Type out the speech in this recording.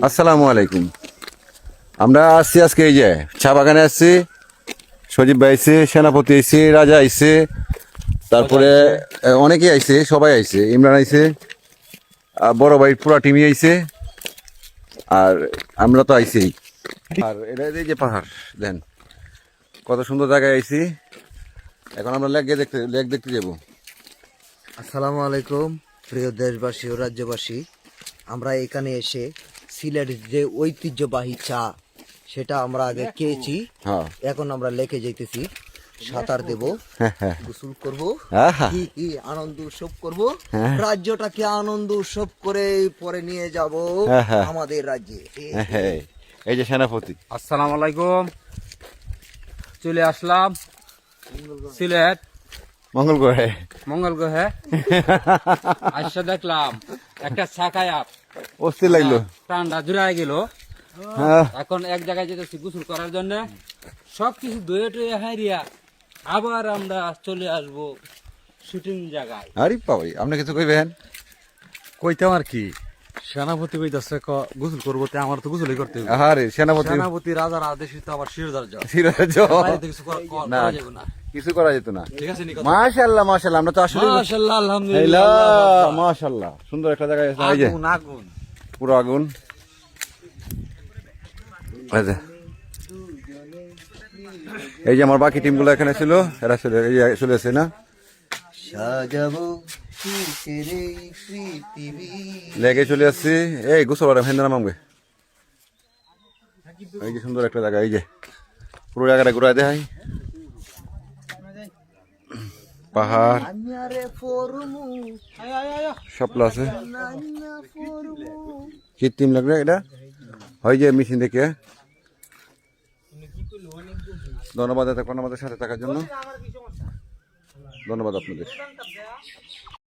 আসসালামু আলাইকুম। আমরা আসছি আজকে এই যে চা বাগানে আসছি। সজীব ভাই আইছে, সেনাপতি আইছে, রাজা আইছে, তারপরে অনেকেই আইছে, সবাই আইছে, ইমরান আইছে, বড় ভাই পুরা টিমই আইছে, আর আমরা তো আইছি। আর এটা এই যে পাহাড় দেন কত সুন্দর জায়গায় আইছি। এখন আমরা লেক দেখতে যাবো। আসসালামু আলাইকুম প্রিয় দেশবাসী ও রাজ্যবাসী, আমরা এখানে এসে সিলেটের যে ঐতিহ্যবাহী চা সেটা আমরা আগে খেয়েছি। হ্যাঁ এখন আমরা লেকে যাইতেছি, সাঁতার দেব, গোসল করব, আহা। কি আনন্দ উৎসব করব, রাজ্যটাকে আনন্দ উৎসব করে পরে নিয়ে যাব আমাদের রাজ্যে। এই যে সেনাপতি। আসসালামু আলাইকুম। চলে আসলাম সিলেট মঙ্গল গ্রহে। মঙ্গল গ্রহে। আইসা দেখলাম একটা ছাকায়াপ অস্থির লাগলো। ঠান্ডা জুড়াই গেল। হ্যাঁ এখন এক জায়গায় যেতেছি গোসল করার জন্য, সবকিছু ধুয়ে টুয়ে হারিয়া আবার আমরা চলে আসবো শুটিং জায়গায়। আরে বাবাই, আপনি কিছু কইবেন? কইতাম আর কি, সেনাপতি কইতাছে গোসল করবো, তে আমার তো গোসলই করতে হবে। আরে সেনাপতি সেনাপতি রাজার আদেশে তো আবার শিরদার যাও, সিরাজ বাইরে কিছু না, করা যাবে না। কিছু করা যেত না। ঠিক আছে নি কথা? মাশাআল্লাহ মাশাআল্লাহ, আমরা তো আসলে মাশাআল্লাহ আলহামদুলিল্লাহ। মাশাআল্লাহ সুন্দর একটা জায়গায় আছে। এই যে আগুন আগুন। পুরো আগুন। এই যে এই যে আমার বাকি টিমগুলো এখানে ছিল, এরা চলে আসে না সাজাবো শীতের এই পৃথিবী। লেগে চলে আসছি। এই গোসল আর হেন্দা নামবে। এই যে সুন্দর একটা জায়গা, এই যে পুরো জায়গাটা ঘুরাই দেয়, পাহাড় আন্যারে ফরমু, সব আছে। আন্যা ফরমু। কৃত্রিম লাগবে এটা, হয় যে মেশিন দেখে। ধন্যবাদ এতক্ষণ আমাদের সাথে থাকার জন্য। ধন্যবাদ আপনাদের।